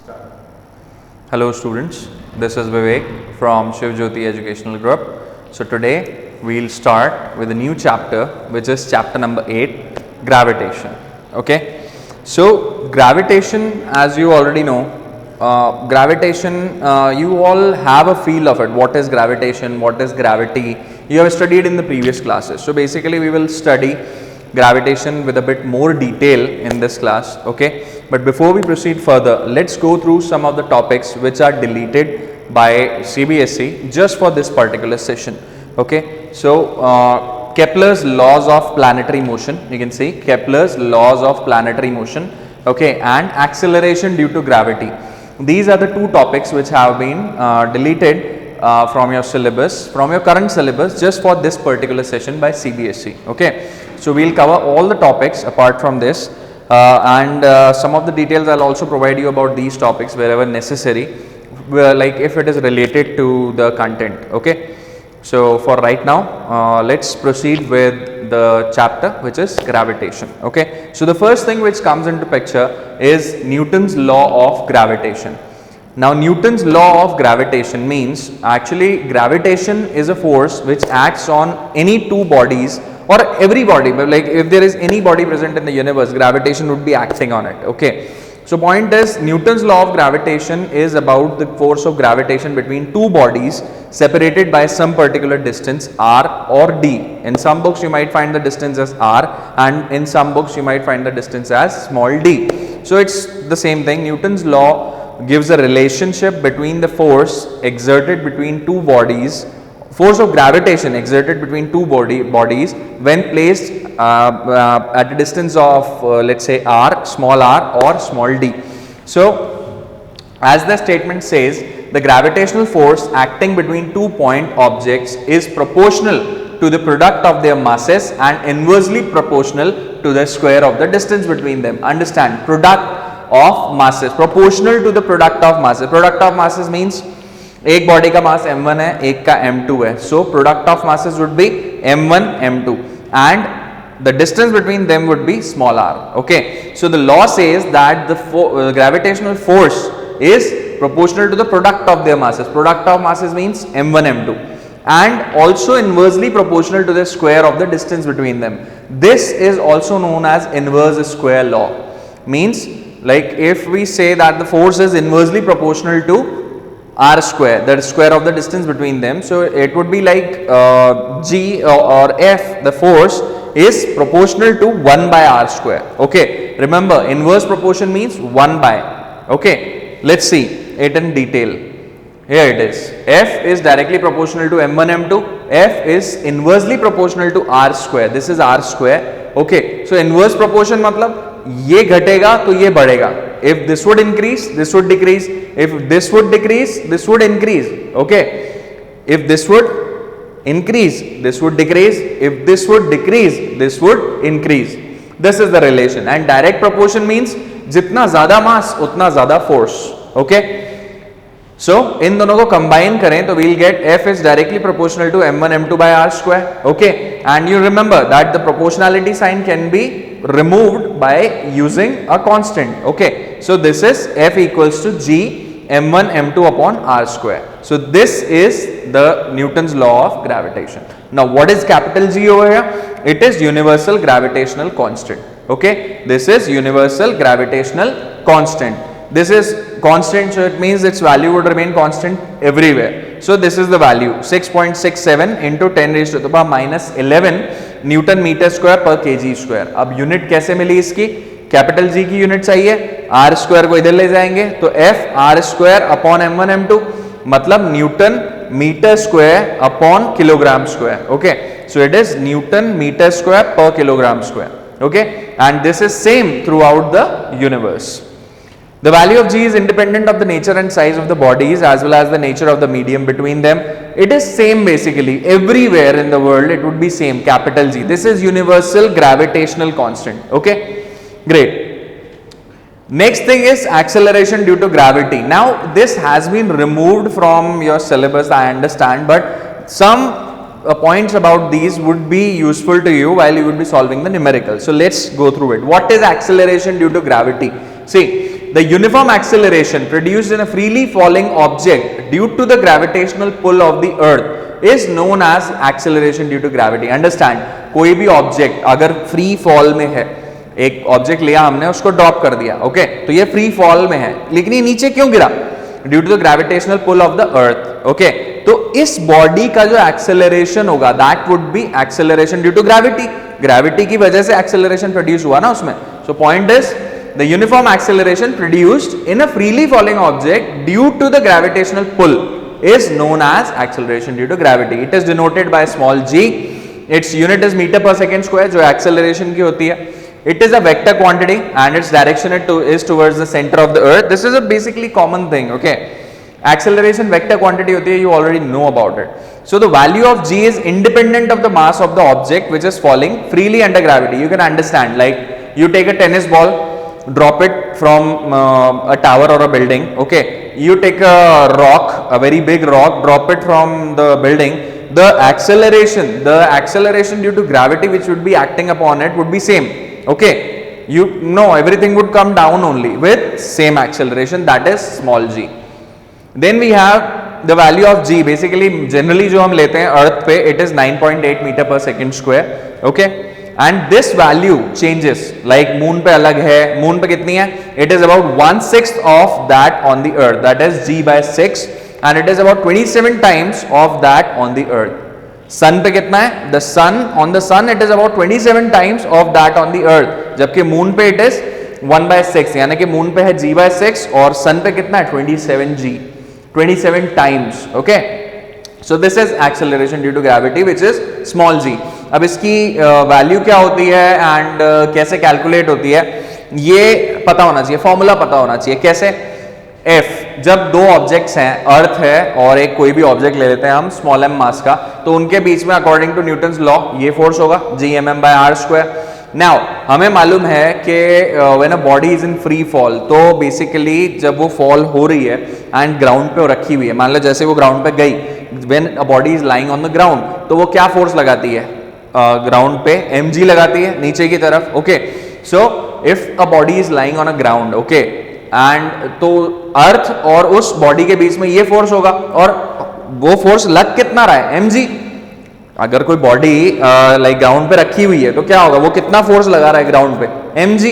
Start. Hello students, this is Vivek from Shiv Jyoti Educational Group. So today we'll start with a new chapter, which is chapter number 8, gravitation. Okay, so gravitation, as you already know, gravitation, you all have a feel of it. What is gravitation? What is gravity? You have studied in the previous classes. So basically we will study gravitation with a bit more detail in this class. Okay, but before we proceed further, let's go through some of the topics which are deleted by CBSE just for this particular session. Okay, so Kepler's laws of planetary motion, you can see Kepler's laws of planetary motion, okay, and acceleration due to gravity. These are the two topics which have been deleted from your syllabus, from your current syllabus, just for this particular session by CBSE. Okay, so we'll cover all the topics apart from this, and some of the details I'll also provide you about these topics wherever necessary, like if it is related to the content. Okay, so for right now, let's proceed with the chapter which is gravitation. Okay, so the first thing which comes into picture is Newton's law of gravitation. Now Newton's law of gravitation means actually gravitation is a force which acts on any two bodies or every body, but like if there is any body present in the universe, gravitation would be acting on it. Okay, so point is Newton's law of gravitation is about the force of gravitation between two bodies separated by some particular distance r or d. In some books you might find the distance as r, and in some books you might find the distance as small d. So it's the same thing. Newton's law gives a relationship between the force exerted between two bodies, force of gravitation exerted between two bodies when placed at a distance of let's say r, small r or small d. So as the statement says, the gravitational force acting between two point objects is proportional to the product of their masses and inversely proportional to the square of the distance between them. Understand, product of masses, proportional to the product of masses. Product of masses means एक body का मास m1 है, एक का m2 है. So product of masses would be m1 m2 and the distance between them would be small r. Okay, so the law says that the gravitational force is proportional to the product of their masses. Product of masses means m1 m2 and also inversely proportional to the square of the distance between them. This is also known as inverse square law. Means like if we say that the force is inversely proportional to r square, the square of the distance between them, so it would be like g or f, the force is proportional to 1 by r square. Okay, remember inverse proportion means 1 by. Okay, let's see it in detail. Here it is, f is directly proportional to m1 m2, f is inversely proportional to r square, this is r square. Okay, so inverse proportion matlab ये घटेगा तो ये बढ़ेगा. If this would increase, this would decrease. If this would decrease, this would increase. Okay, if this would increase, this would decrease. If this would decrease, this would increase. This is the relation. And direct proportion means जितना ज़्यादा mass उतना ज़्यादा force. Okay, so इन दोनों को combine करें तो we'll get f is directly proportional to m1 m2 by r square. Okay, and you remember that the proportionality sign can be removed by using a constant. Okay, so this is f equals to g m1 m2 upon r square. So this is the Newton's law of gravitation. Now what is capital G over here? It is universal gravitational constant. Okay, this is universal gravitational constant. This is constant, so it means its value would remain constant everywhere. So this is the value 6.67 into 10 raised to the power minus 11 newton metre square पर KG square. अब unit कैसे मिली इसकी? Capital G की unit चाहिए, are square को इधर ले जाएंगे तो F R square upon m1 m2 मतलब newton metre square upon kilogram square. Okay, so it is newton metre square per kilogram square. Okay, and this is same throughout the universe. The value of G is independent of the nature and size of the bodies as well as the nature of the medium between them. It is same basically everywhere in the world, it would be same, capital G. This is universal gravitational constant. Okay, great. Next thing is acceleration due to gravity. Now this has been removed from your syllabus, I understand, but some points about these would be useful to you while you would be solving the numerical. So let's go through it. What is acceleration due to gravity? See, the uniform acceleration produced in a freely falling object due to the gravitational pull of the earth is known as acceleration due to gravity. Understand, कोई भी object अगर free fall में है, एक object लिया हमने, उसको drop कर दिया, ओके, तो ये फ्री फॉल में है, लेकिन ये नीचे क्यों गिरा? Due to the gravitational pull of the earth, okay. तो इस बॉडी का जो एक्सेलरेशन होगा that would be acceleration due to gravity. Gravity की वजह से एक्सेलरेशन प्रोड्यूस हुआ ना उसमें। So point is the uniform acceleration produced in a freely falling object due to the gravitational pull is known as acceleration due to gravity. It is denoted by small g. Its unit is meter per second square, जो acceleration की होती है. It is a vector quantity and its direction is towards the center of the earth. This is a basically common thing, okay. Acceleration vector quantity होती है, you already know about it. So the value of g is independent of the mass of the object which is falling freely under gravity. You can understand, like you take a tennis ball, drop it from a tower or a building, okay. You take a rock, a very big rock, drop it from the building. The acceleration due to gravity which would be acting upon it would be same, okay. You know everything would come down only with same acceleration, that is small g. Then we have the value of g. Basically generally जो हम लेते हैं अर्थ पे, it is 9.8 meter per second square, okay. And this value changes, like moon पे अलग है, moon पे कितनी है? It is about 1/6 of that on the earth, that is g by 6, and it is about 27 times of that on the earth. सन पे कितना है? The sun, on the sun it is about 27 times of that on the earth, जबकि moon पे it is 1/6, यानी कि moon पे है g by 6 और सन पे कितना है? 27g, 27 times, okay. So this is acceleration due to gravity which is small g. अब इसकी वैल्यू क्या होती है एंड कैसे कैलकुलेट होती है, ये पता होना चाहिए, फॉर्मूला पता होना चाहिए। कैसे? F, जब दो ऑब्जेक्ट्स हैं, अर्थ है और एक कोई भी ऑब्जेक्ट ले लेते हैं हम स्मॉल m मास का, तो उनके बीच में अकॉर्डिंग टू न्यूटन्स लॉ ये फोर्स होगा Gmm/r²। नाउ हमें मालूम है कि when a body is in free fall, तो बेसिकली जब वो फॉल हो रही है एंड ग्राउंड पे रखी हुई है, मान लो जैसे वो ग्राउंड पे गई, when a body is lying on the ground, तो वो क्या फोर्स लगाती है? ग्राउंड पे mg लगाती है नीचे की तरफ, okay. So if a body is lying on a ground, okay, and तो अर्थ और उस बॉडी के बीच में ये फोर्स होगा, और वो फोर्स लग कितना रहा है? mg। अगर कोई बॉडी लाइक ग्राउंड पे रखी हुई है तो क्या होगा? वो कितना फोर्स लगा रहा है ग्राउंड पे? mg।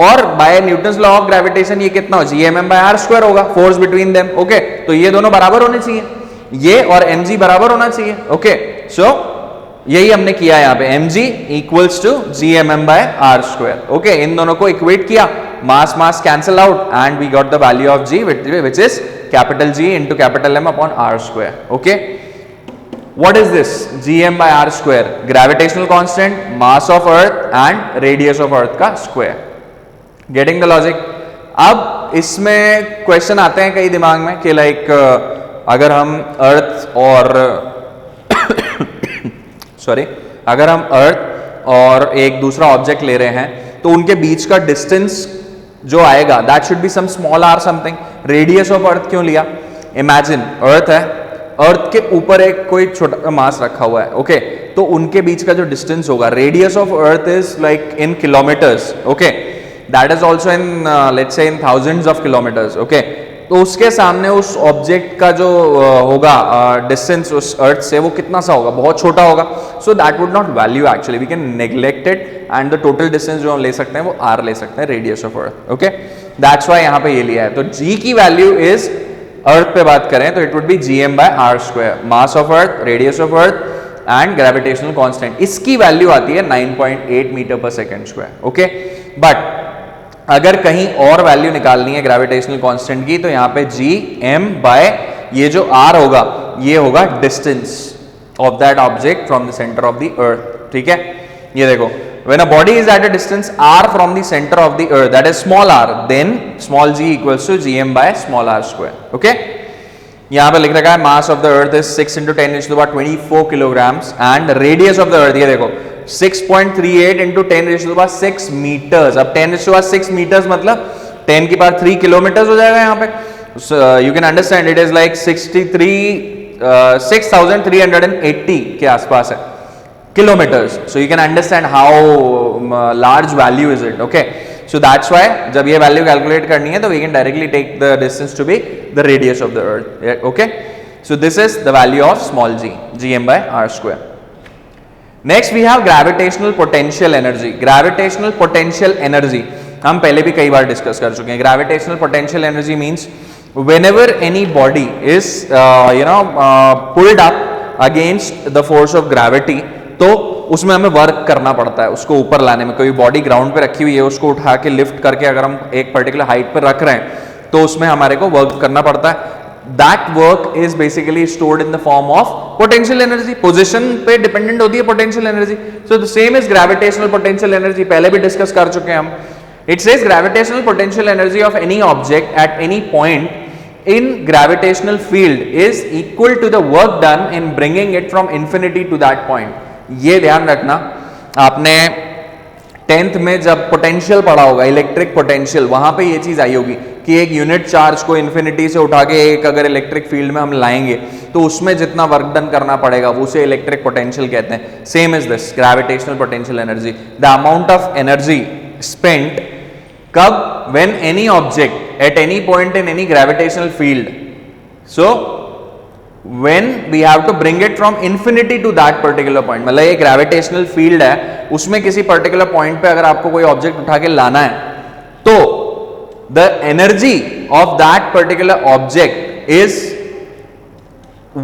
और by Newton's law of gravitation ये कितना हो? Gmm/r² होगा, फोर्स बिटवीन देम, ओके। तो ये दोनों बराबर होने चाहिए, ये और mg बराबर होना चाहिए, ओके। सो यही हमने किया यहाँ पे, mg equals to Gmm/r², okay. इन दोनों को इक्वेट किया, mass mass cancel out and we got the value of g which is capital G into capital M upon r², okay. What is this? Gm/r², gravitational constant, mass of earth and radius of earth का square. Getting the logic? अब इसमें question आते हैं कई दिमाग में कि like अगर हम अर्थ और अगर हम अर्थ और एक दूसरा ऑब्जेक्ट ले रहे हैं, तो उनके बीच का डिस्टेंस जो आएगा that should be some small or something. Radius of earth क्यों लिया? इमेजिन अर्थ है, अर्थ के ऊपर एक कोई छोटा मास रखा हुआ है, ओके, तो उनके बीच का जो डिस्टेंस होगा, radius of earth is like in kilometres, okay, that is also in let's say in thousands of kilometres, okay. तो उसके सामने उस ऑब्जेक्ट का जो होगा डिस्टेंस उस अर्थ से, वो कितना सा होगा? बहुत छोटा होगा। So that would not value actually, we can neglect it and the total distance जो हम ले सकते हैं वो आर ले सकते हैं, radius of earth, okay. That's why यहाँ पे ये लिया है। तो जी की वैल्यू इज, अर्थ पे बात करें तो it would B Gm/r², mass of earth, radius of earth and gravitational constant. इसकी वैल्यू आती है 9.8 मीटर पर सेकेंड स्क्वायर, ओके। बट अगर कहीं और वैल्यू निकालनी है ग्रेविटेशनल कांस्टेंट की, तो यहाँ पे Gm/ ये जो r होगा, ये होगा distance of that object from the centre of the अर्थ, ठीक है। ये देखो, when a body is at a distance r from the center of the earth, that is small r, then small g equals to Gm/small r², okay. यहाँ पे लिख रखा है mass of the earth is 6 × 10⁻24 kilograms and radius of the अर्थ, ये देखो 6.38 × 10⁻6 metres. अब 10⁻6 metres मतलब 10 की पावर 3 किलोमीटर्स हो जाएगा यहाँ पे। You can understand it is like 6380 के आसपास है kilometres. So you can understand how large value is it, okay. So that's why जब ये वैल्यू कैलकुलेट करनी है तो we can directly take the distance to be the radius of the earth. Okay, so this is the value of small g, gm/r². Next we have gravitational potential energy. Gravitational potential energy हम पहले भी कई बार discuss कर चुके हैं. Gravitational potential energy means whenever any body is pulled up against the force of gravity, तो उसमें हमें वर्क करना पड़ता है उसको ऊपर लाने में. कोई बॉडी ग्राउंड पे रखी हुई है, उसको उठा के लिफ्ट करके अगर हम एक पर्टिकुलर हाइट पर रख रहे हैं तो उसमें हमारे को वर्क करना पड़ता है. That work is basically stored in the form of potential energy. Position पे डिपेंडेंट होती है potential energy. So the same is gravitational potential energy. पहले भी डिस्कस कर चुके हैं हम. It says gravitational potential energy of any object at any point in gravitational field is equal to the work done in bringing it from infinity to that point. ये ध्यान रखना, आपने 10th में जब पोटेंशियल पढ़ा होगा, इलेक्ट्रिक पोटेंशियल, वहां पे ये चीज आई होगी कि एक यूनिट चार्ज को इन्फिनिटी से उठा के एक अगर इलेक्ट्रिक फील्ड में हम लाएंगे तो उसमें जितना वर्क डन करना पड़ेगा वो उसे इलेक्ट्रिक पोटेंशियल कहते हैं. Same is this gravitational potential energy. The amount of energy spent कब, when any object at any point in any gravitational field, so when we have to bring it from infinity to that particular point, मतलब ये gravitational field है, उसमें किसी particular point पे अगर आपको कोई object उठा के लाना है तो the energy of that particular object is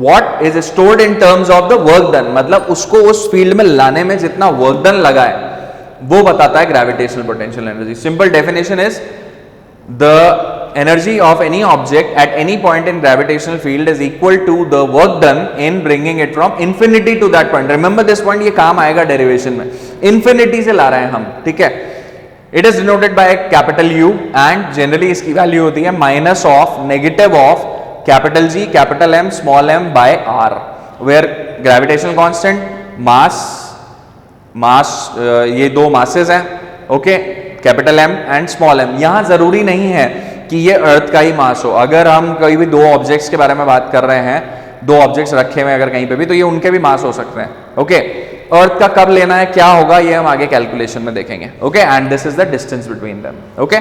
what is stored in terms of the work done. मतलब उसको उस फील्ड में लाने में जितना वर्क डन लगा है वो बताता है gravitational potential energy. Simple definition is the energy of any object at any point in gravitational field is equal to the work done in bringing it from infinity to that point. Remember this point, ये काम आएगा derivation में. Infinity से ला रहे हैं हम, ठीक है. It is denoted by capital U and generally इसकी वैल्यू होती है minus of negative of capital G, capital M, small M by R, where gravitational constant, mass, ये दो मासेस हैं. Okay, capital M and small M. यहां जरूरी नहीं है कि ये अर्थ का ही मास हो. अगर हम कोई भी दो ऑब्जेक्ट्स के बारे में बात कर रहे हैं, दो ऑब्जेक्ट्स रखे हुए अगर कहीं पे भी, तो ये उनके भी मास हो सकते हैं. ओके, अर्थ का कब लेना है, क्या होगा, ये हम आगे कैलकुलेशन में देखेंगे. Okay, and this is the distance between them. Okay,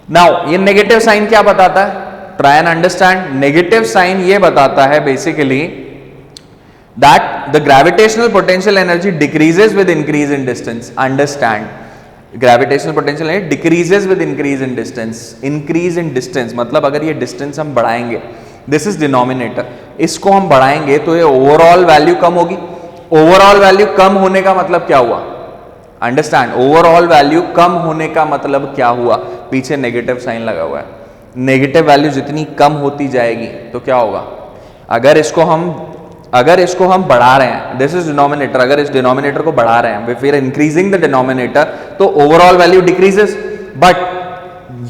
now ये नेगेटिव साइन क्या बताता है, try and understand. Negative sign ये बताता है basically that the gravitational potential energy decreases with increase in distance. Understand, gravitational potential energy decreases with increase in distance. Increase in distance मतलब अगर ये distance हम बढ़ाएंगे, this is denominator, इसको हम बढ़ाएंगे तो ये overall value कम होगी. overall value कम होने का मतलब क्या हुआ, understand, overall value कम होने का मतलब क्या हुआ, पीछे negative sign लगा हुआ है. negative value जितनी कम होती जाएगी तो क्या होगा, अगर इसको हम बढ़ा रहे हैं, दिस इज डिनोमिनेटर, अगर इस डिनोमिनेटर को बढ़ा रहे हैं, फिर इंक्रीजिंग द डिनोमिनेटर, तो ओवरऑल वैल्यू डिक्रीजेस. बट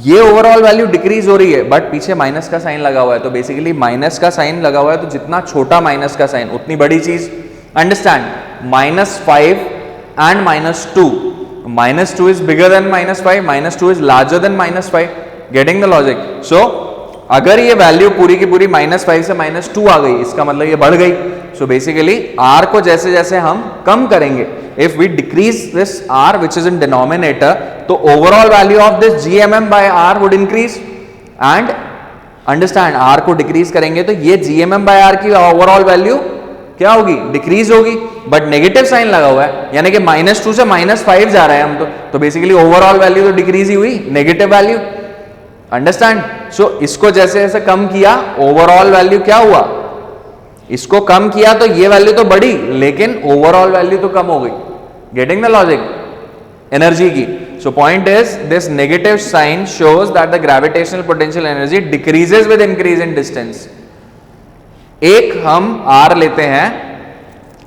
ये ओवरऑल वैल्यू डिक्रीज हो रही है बट पीछे माइनस का साइन लगा हुआ है, तो बेसिकली माइनस का साइन लगा हुआ है तो जितना छोटा माइनस का साइन उतनी बड़ी चीज. Understand, -5 and -2, -2 is bigger than -5, -2 is larger than -5. Getting the logic. So अगर ये वैल्यू पूरी की पूरी -5 से -2 आ गई, इसका मतलब ये बढ़ गई. सो बेसिकली r को जैसे जैसे हम कम करेंगे, if we decrease this r which is in denominator, तो overall value of this gmm/r would increase. And understand, r को डिक्रीज करेंगे तो ये gmm/r की ओवरऑल वैल्यू क्या होगी, डिक्रीज होगी. बट नेगेटिव साइन लगा हुआ है, यानी कि -2 से -5 जा रहे हैं हम, तो बेसिकली ओवरऑल वैल्यू तो डिक्रीज ही हुई, नेगेटिव वैल्यू. अंडरस्टैंड. सो इसको जैसे जैसे कम किया, ओवरऑल वैल्यू क्या हुआ, इसको कम किया तो ये वैल्यू तो बढ़ी लेकिन ओवरऑल वैल्यू तो कम हो गई. गेटिंग द लॉजिक एनर्जी की. So point is this negative sign shows that the gravitational potential energy decreases with increase in distance. एक हम r लेते हैं,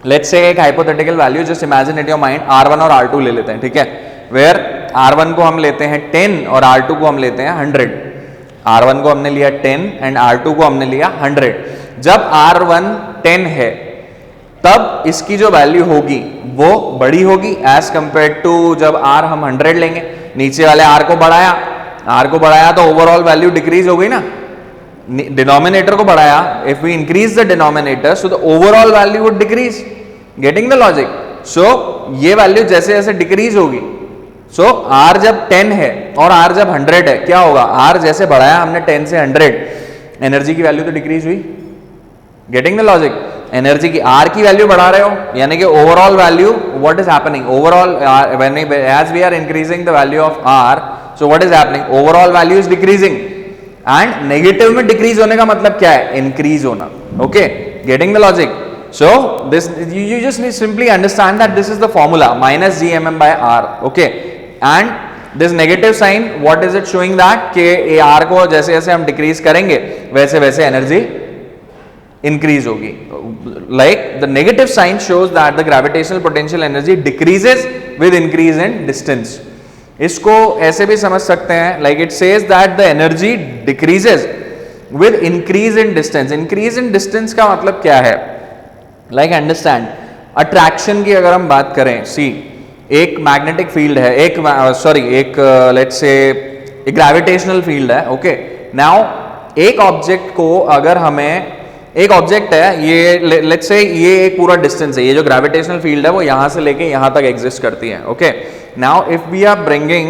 लेट्स से एक hypothetical value, just imagine it your mind, r1 और r2 ले लेते हैं, ठीक है. वेयर r1 को हम लेते हैं 10 और r2 को हम लेते हैं 100. r1 को हमने लिया 10 एंड r2 को हमने लिया 100. जब r1 10 है तब इसकी जो वैल्यू होगी वो बड़ी होगी एज कंपेयर टू जब r हम 100 लेंगे. नीचे वाले r को बढ़ाया तो ओवरऑल वैल्यू डिक्रीज हो गई ना, डिनोमिनेटर को बढ़ाया. If we increase the denominator so the overall value would decrease. Getting the logic. So ये वैल्यू जैसे जैसे डिक्रीज होगी सो R जब 10 है और R जब 100 है, क्या होगा? R जैसे बढ़ाया हमने 10 से 100, एनर्जी की वैल्यू तो डिक्रीज हुई। Getting the logic? एनर्जी की R की वैल्यू बढ़ा रहे हो, यानी कि overall value, what is happening? Overall when as we are increasing the value of R, so what is happening? Overall value is decreasing, and negative में decrease होने का मतलब क्या है? इंक्रीज होना। Okay, getting the logic? So this you just need simply understand that this is the formula minus GMM by R. Okay, and this negative sign, what is it showing? that कि R को जैसे जैसे हम decrease करेंगे वैसे वैसे energy increase होगी. Like the negative sign shows that the gravitational potential energy decreases with increase in distance. इसको ऐसे भी समझ सकते हैं, like it says that the energy decreases with increase in distance. Increase in distance का मतलब क्या है? लाइक अंडरस्टैंड, अट्रैक्शन की अगर हम बात करें, सी एक मैग्नेटिक फील्ड है, एक लेट्स से एक ग्रेविटेशनल फील्ड है. ओके, नाउ एक ऑब्जेक्ट को अगर हमें, एक ऑब्जेक्ट है ये, लेट्स से ये एक पूरा डिस्टेंस है, ये जो ग्रेविटेशनल फील्ड है वो यहां से लेके यहां तक एग्जिस्ट करती है. Okay, now if we are bringing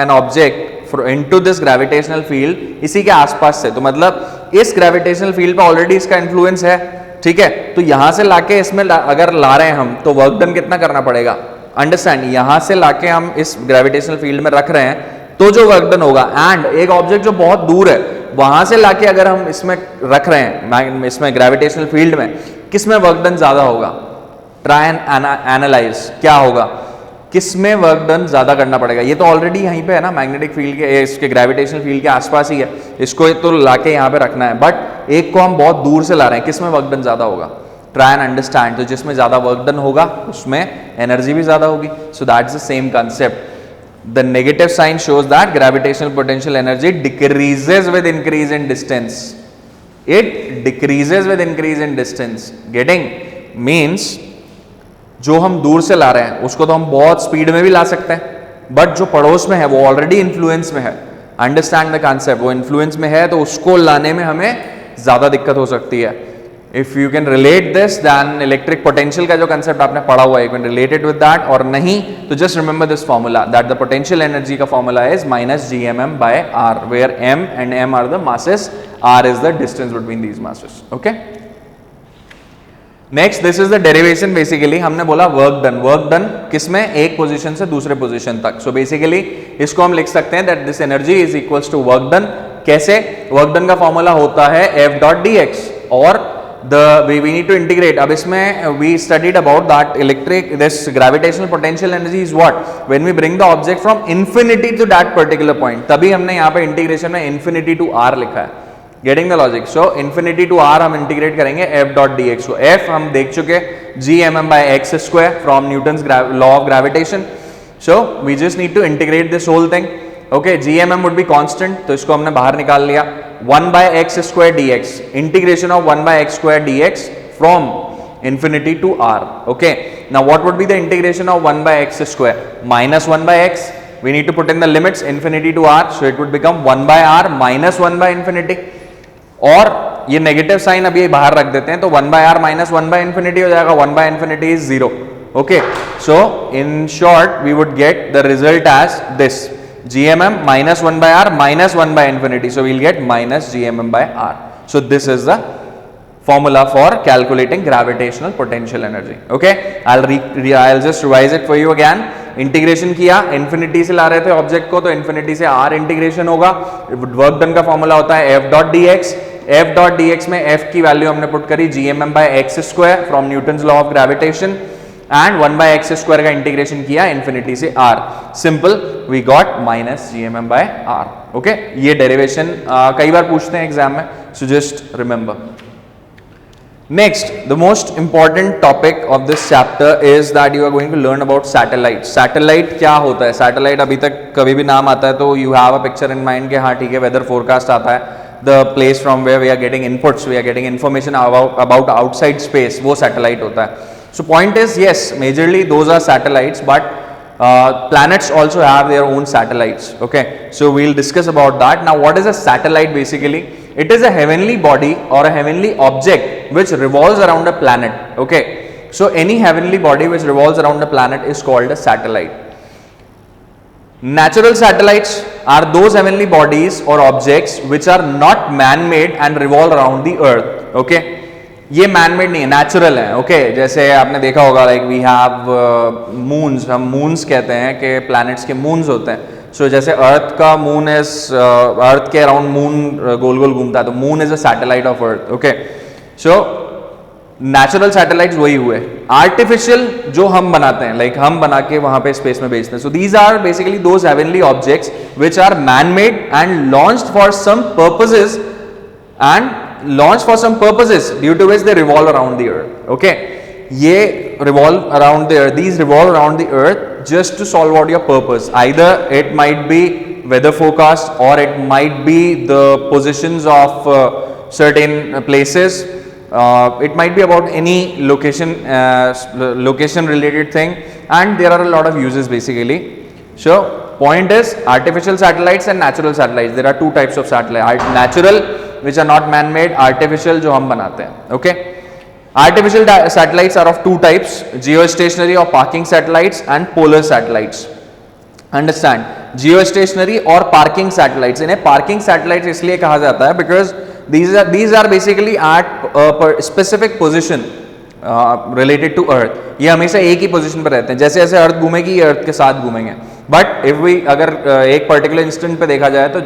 an object into this gravitational field इसी के आसपास से, तो मतलब इस ग्रेविटेशनल फील्ड पे ऑलरेडी इसका इन्फ्लुएंस है, ठीक है, तो यहां से लाके इसमें अगर ला रहे हैं हम, तो वर्क डन कितना करना पड़ेगा? अंडरस्टैंड, यहां से लाके हम इस ग्रेविटेशनल फील्ड में रख रहे हैं तो जो वर्क डन होगा, एंड एक ऑब्जेक्ट जो बहुत दूर है वहां से लाके अगर हम इसमें रख रहे हैं, इसमें ग्रेविटेशनल फील्ड में, किसमें वर्क डन ज्यादा होगा? ट्राई एंड एनालाइज, क्या होगा? किसमें वर्क डन ज्यादा करना पड़ेगा? ये तो ऑलरेडी यहीं पे है ना, मैग्नेटिक फील्ड के, इसके ग्रेविटेशनल फील्ड के आसपास ही है, इसको तो लाके यहाँ पे रखना है, बट एक को हम बहुत दूर से ला रहे हैं, किसमें वर्क डन ज्यादा होगा? Try and understand. तो जिसमें ज्यादा वर्क डन होगा उसमें एनर्जी भी ज्यादा होगी. So that's the same concept. The negative sign shows that gravitational potential energy decreases with increase in distance. It decreases with increase in distance. Getting? Means जो हम दूर से ला रहे हैं उसको तो हम बहुत स्पीड में भी ला सकते हैं, बट जो पड़ोस में है वो ऑलरेडी इन्फ्लुएंस में है. Understand the concept? वो इन्फ्लुएंस में है तो उसको लाने में हमें ज्यादा दिक्कत हो सकती है. If you can relate this, then electric potential का जो कंसेप्ट आपने पढ़ा हुआ है, you can relate it with that, और नहीं तो just remember this formula that the potential energy का formula is minus GMM by R, where M and M are the masses, R is the distance between these masses. Okay, next, this is the derivation. Basically हमने बोला work done. Work done किसमें? एक position से दूसरे position तक. So basically इसको हम लिख सकते हैं that this energy is equals to work done. कैसे? वर्क डन का फॉर्मूला होता है F डॉट dx, और वी नीड टू इंटीग्रेट. अब इसमें we studied about that electric, this gravitational potential energy is what? When we bring the object from infinity to that particular point, तभी हमने यहाँ पे इंटीग्रेशन में इन्फिनिटी टू R लिखा है. Getting the logic? So infinity to R हम integrate करेंगे F dot dx को. F हम देख चुके, GMM by x square from Newton's law of gravitation. So we just need to integrate this whole thing. Okay, GMM would be constant, तो इसको हमने बाहर निकाल लिया. 1 by x square dx, integration of 1 by x square dx from infinity to R. Okay, now what would be the integration of 1 by x square? Minus 1 by x, we need to put in the limits infinity to R, so it would become 1 by R minus 1 by infinity. और ये negative sign अभी बाहर रख देते हैं, तो 1 by R minus 1 by infinity हो जाएगा. 1 by infinity is 0. Okay, so in short we would get the result as this: GMM minus 1 by R minus 1 by infinity. So we'll get minus GMM by R. So this is the formula for calculating gravitational potential energy. Okay, I'll just revise it for you again. Integration किया, infinity से ला रहे थे object को, तो infinity से R integration होगा. Work done का formula होता है F dot dx. F dot dx में F की वैल्यू हमने पुट करी GMM by x square from Newton's law of gravitation, and 1 by x square का इंटीग्रेशन किया इन्फिनिटी से R. Simple, we got minus GMM by R. ओके, ये derivation कई बार पूछते हैं एग्जाम में, so just remember. Next, the most important topic of this chapter is that you are going to learn about satellite. Satellite क्या होता है? Satellite अभी तक कभी भी नाम आता है तो you have a picture in mind कि हाँ ठीक है, weather forecast आता है, the place from where we are getting inputs, we are getting information about outside space, वो satellite होता है. So point is, yes, majorly those are satellites, but planets also have their own satellites. Okay, so we'll discuss about that. Now, what is a satellite basically? It is a heavenly body or a heavenly object which revolves around a planet. Okay, so any heavenly body which revolves around a planet is called a satellite. Natural satellites are those heavenly bodies or objects which are not man-made and revolve around the earth. Okay, ये man-made नहीं है, natural है. Okay, जैसे आपने देखा होगा like we have moons, हम moons कहते हैं कि planets के moons होते हैं. So जैसे अर्थ का मून इज अर्थ के अराउंड मून गोल गोल घूमता है, तो moon is a satellite of earth. Okay, so natural satellites वही हुए. आर्टिफिशियल जो हम बनाते हैं, लाइक हम बना के वहां पे स्पेस में भेजते हैं. So these are basically those heavenly objects which are man made and launched for some purposes due to which they revolve around the earth. Okay, ये revolve around the earth, these revolve around the earth just to solve out your purpose. Either it might be weather forecast or it might be the positions of certain places. It might be about any location related thing, and there are a lot of uses basically. So point is artificial satellites and natural satellites. There are two types of satellite. Natural which are not man made, artificial जो हम बनाते हैं. Okay, artificial satellites are of two types: geostationary or parking satellites and polar satellites. Understand, geostationary और parking satellites, इन्हें parking satellites इसलिए कहा जाता है because these are basically at a specific position related to earth. ये हमेशा एक ही position पर रहते हैं. जैसे जैसे अर्थ घूमेगी ये अर्थ के साथ घूमेंगे. बट इफ वी अगर एक पर्टिकुलर इंस्टेंट पे देखा जाए तो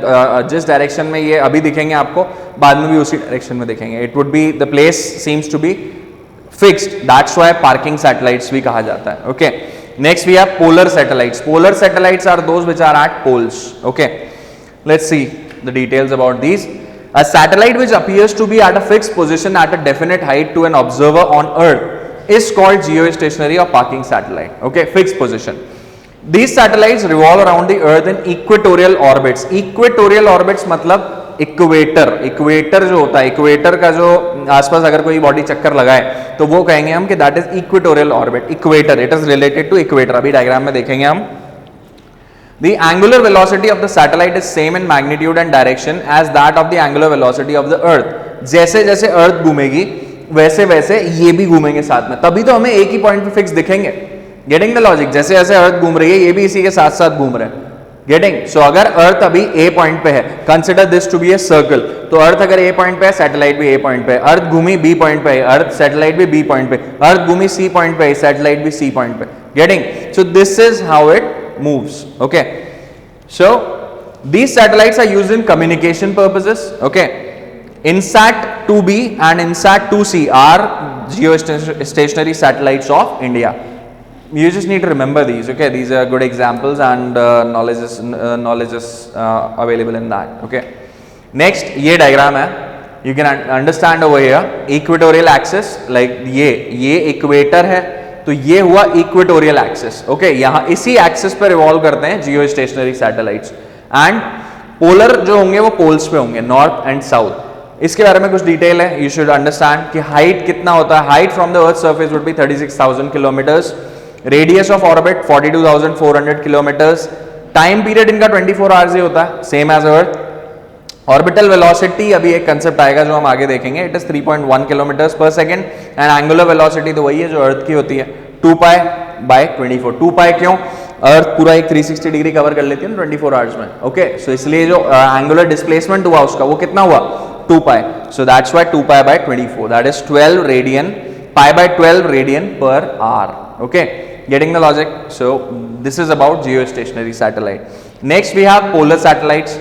जिस डायरेक्शन में ये अभी दिखेंगे आपको, बाद में भी उसी डायरेक्शन में दिखेंगे. It would be the place seems to be fixed. That's why parking satellites भी कहा जाता है. Okay, next we have polar satellites. Polar satellites are those which are at poles. Okay, let's see the details about these. A satellite which appears to be at a fixed position at a definite height to an observer on Earth is called geostationary or parking satellite. Okay, fixed position. These satellites revolve around the Earth in equatorial orbits. Equatorial orbits मतलब equator. Equator जो होता है, equator का जो आसपास अगर कोई body चक्कर लगाए तो वो कहेंगे हम कि that is equatorial orbit. Equator, it is related to equator. अभी डायग्राम में देखेंगे हम. The angular velocity of the satellite is same in magnitude and direction as that of the angular velocity of the Earth. जैसे जैसे अर्थ घूमेगी वैसे वैसे ये भी घूमेंगे साथ में, तभी तो हमें एक ही पॉइंट पे फिक्स दिखेंगे. Getting the logic? जैसे जैसे अर्थ घूम रही है ये भी इसी के साथ साथ घूम रहे हैं. गेटिंग? सो अगर अर्थ अभी ए पॉइंट पे है, consider this to be a circle, तो अर्थ अगर ए पॉइंट पे है, सैटेलाइट भी ए पॉइंट पे है. अर्थ घूमी बी पॉइंट पे है, अर्थ सैटेलाइट भी बी पॉइंट पे. अर्थ घूमी सी पॉइंट पे है, सैटेलाइट भी सी पॉइंट पे. Getting? So this is how it moves. Okay, so these satellites are used in communication purposes. Okay, INSAT 2B and INSAT 2C are geostationary satellites of India. You just need to remember these. Okay, these are good examples and knowledge is available in that. Okay, next ये diagram है, you can understand over here equatorial axis, like ये equator है तो ये हुआ equatorial axis. Okay, यहाँ इसी axis पर रिवॉल्व करते हैं जियो स्टेशनरी सैटेलाइट्स. एंड पोलर जो होंगे वो पोल्स पे होंगे, नॉर्थ एंड साउथ. इसके बारे में कुछ डिटेल है, यू शुड अंडरस्टैंड कि हाइट कितना होता है. Height from the earth surface would be 36,000 kilometres. Radius of orbit 42,400 kilometres. Time period इनका 24 आवर्स ही होता है, same as earth. Orbital velocity अभी एक कंसेप्ट आएगा जो हम आगे देखेंगे, it is 3.1 kilometres per second. And angular velocity तो वही है जो अर्थ की होती है, 2 पाई बाय 24. 2 पाई क्यों? अर्थ पूरा एक 360 डिग्री कवर कर लेती है ना 24 आवर्स में. ओके, सो इसलिए जो एंगुलर डिस्प्लेसमेंट हुआ उसका वो कितना हुआ? 2 pi. So that's why 2 pi by 24, that is 12 radian, pi by 12 radian per hour. Okay, getting the logic? So this is about geostationary satellite. Next we have polar satellites.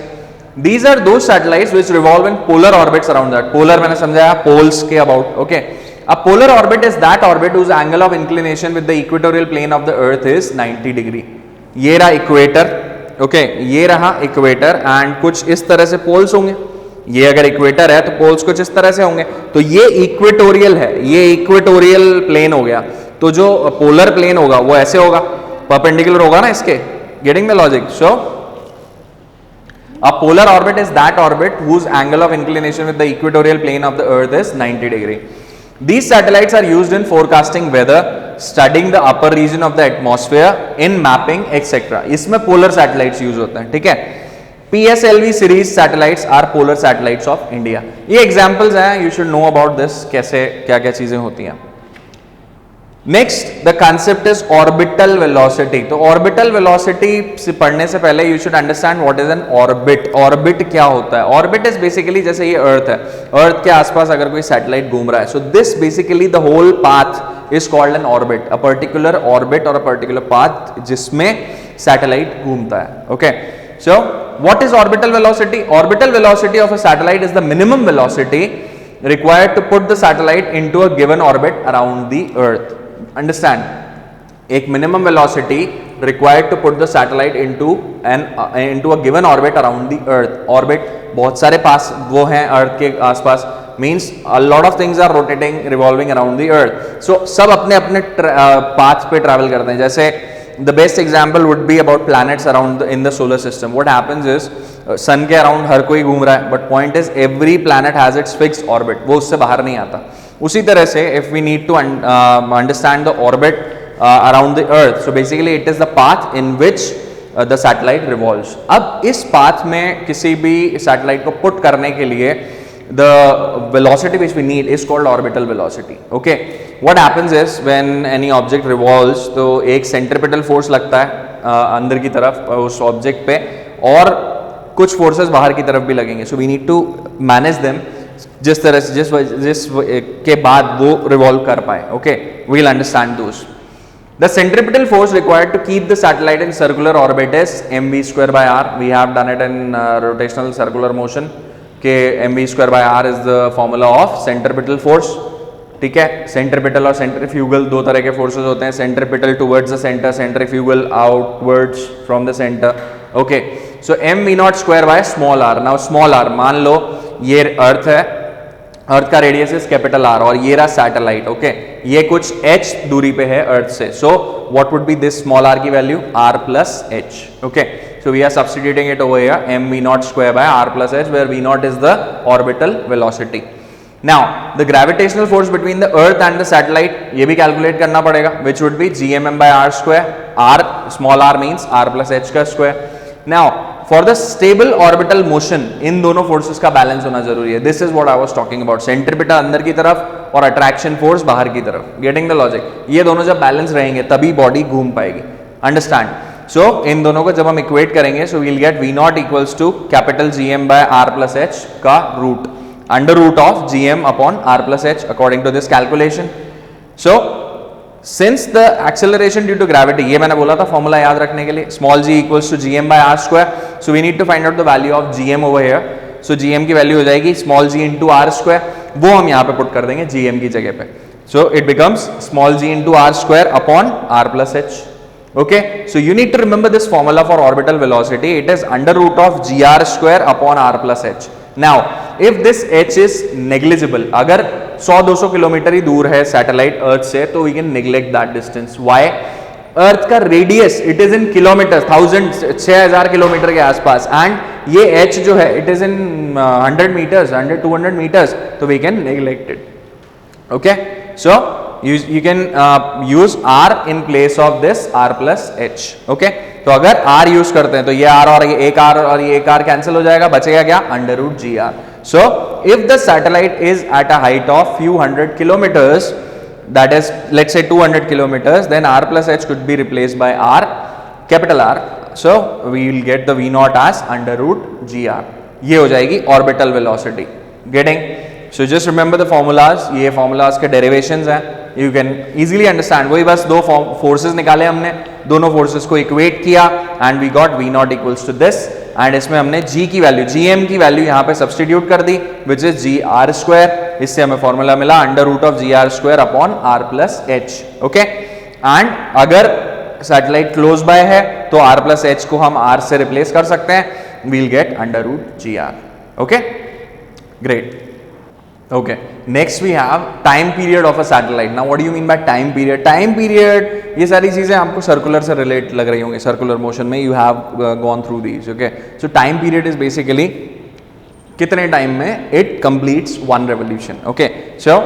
These are those satellites which revolve in polar orbits around that. Polar मैंने समझाया poles के about. Okay, a polar orbit is that orbit whose angle of inclination with the equatorial plane of the earth is 90 degree. ये रहा equator. Okay, ये रहा equator and कुछ इस तरह से poles होंगे. ये अगर equator है तो poles कुछ इस तरह से होंगे. तो ये equatorial है, ये equatorial plane हो गया. तो जो polar plane होगा वो ऐसे होगा, perpendicular होगा ना इसके. Getting the logic? So a polar orbit is that orbit whose angle of inclination with the equatorial plane of the earth is 90 degree. These satellites are used in forecasting weather, studying the upper region of the atmosphere, in mapping etc. इसमें polar satellites use होते हैं. ठीक है, PSLV series satellites are polar satellites of India. ये examples हैं, you should know about this, कैसे क्या क्या चीजें होती हैं. Next the concept is orbital velocity. तो ऑर्बिटल वेलोसिटी से पढ़ने से पहले you should understand what is an orbit. Orbit क्या होता है? ऑर्बिट इज बेसिकली जैसे ये अर्थ है, अर्थ के आसपास अगर कोई सैटेलाइट घूम रहा है, so this basically the whole path is called an orbit, a particular orbit और अ पर्टिकुलर पाथ जिसमें सैटेलाइट घूमता है। Okay, so what is orbital velocity? Orbital velocity of a satellite is the minimum velocity required to put the satellite into a given orbit around the earth. Understand? एक minimum velocity required to put the satellite into a given orbit around the earth. Orbit बहुत सारे पास वो हैं earth के आसपास, means a lot of things are rotating, revolving around the earth. So सब अपने अपने path पे travel करते हैं। जैसे the best example would be about planets around in the solar system. What happens is सन के अराउंड हर कोई घूम रहा है, but point is every planet has its fixed orbit, वो उससे बाहर नहीं आता। उसी तरह से if we need to understand the orbit around the earth, so basically it is the path in which the satellite revolves. अब इस पाथ में किसी भी सैटेलाइट को पुट करने के लिए the velocity which we need is called orbital velocity. Okay, what happens is when any object revolves, तो एक centripetal force लगता है अंदर की तरफ उस ऑब्जेक्ट पे, और कुछ फोर्सेस बाहर की तरफ भी लगेंगे। So we need to manage them जिस तरह से जिस के बाद वो रिवॉल्व कर पाए। Okay, we will understand those. The centripetal force required to keep the satellite in circular orbit is mv²/r. We have done it in rotational circular motion के mv²/r is the formula of centripetal force. ठीक है, centripetal और centrifugal दो तरह के forces होते हैं, centripetal towards the centre, centrifugal outwards from the centre. Okay, so mv0² small r। Now small r, मान लो ये अर्थ है, अर्थ का रेडियस इज कैपिटल R और ये रहा सैटेलाइट। ओके, ये कुछ h दूरी पे है अर्थ से, सो what would be this small r की value? r+h। Okay, so we are substituting it over here, mv0²/r+h, where v0 is the orbital velocity. Now the gravitational force between the earth and the satellite, ये भी calculate करना पड़ेगा, which would be gmm/r². r small r means r+h का square. Now for the stable orbital motion, इन दोनों forces का balance होना जरूरी है। This is what I was talking about. Centripetal अंदर की तरफ और अट्रैक्शन फोर्स बाहर की तरफ। Getting the logic? ये दोनों जब बैलेंस रहेंगे तभी बॉडी घूम पाएगी। Understand? So इन दोनों को जब हम इक्वेट करेंगे, so we'll get v0 equals to capital Gm/r+h का root, under root of Gm upon r+h according to this calculation. So since the acceleration due to gravity, ये मैंने बोला था फॉर्मूला याद रखने के लिए, small g equals to Gm/r². So we need to find out the value of Gm over here. So Gm की value हो जाएगी small g into r², वो हम यहाँ पे पुट कर देंगे Gm की जगह पे। So it becomes small g into r² upon r+h. Okay, so you need to remember this formula for orbital velocity. It is under root of gr² upon r+h. Now if this h is negligible, अगर 100-200 kilometre ही दूर है satellite अर्थ से, तो we can neglect that distance. Why? Earth का radius it is in kilometre, 6000 kilometre के आसपास, and ये h जो है it is in 100 metres, 100-200 metres, तो we can neglect it. Okay, so you can use r in place of this r+h. Okay, तो अगर r use करते हैं तो ये r और ये एक r और ये एक r कैंसिल हो जाएगा, बचेगा क्या? √gr. So if the satellite is at a height of few hundred kilometers, that is let's say 200 kilometers, then r+h could be replaced by r, capital R. So we will get the v0 as √gr. ये हो जाएगी orbital velocity. Getting? So just remember the formulas. ये formulas के derivations हैं, you can easily understand. वही बस दो forces निकाले हमने, दोनों forces को equate किया and we got v0 equals to this, and इसमें हमने g की वैल्यू, gm की वैल्यू यहाँ पे substitute कर दी, which is gr². इससे हमें फॉर्मूला मिला √ of gr² upon r+h. Okay, and अगर सैटेलाइट क्लोज बाय है तो r+h को हम r से रिप्लेस कर सकते हैं, we'll get √gr. Okay, great. Okay, next we have time period of a satellite. Now what do you mean by time period? Time period, ये सारी चीजें आपको सर्कुलर से रिलेट लग रही होंगी, सर्कुलर मोशन में you have gone through these. Okay, so time period is basically कितने टाइम में it completes one revolution. Okay, so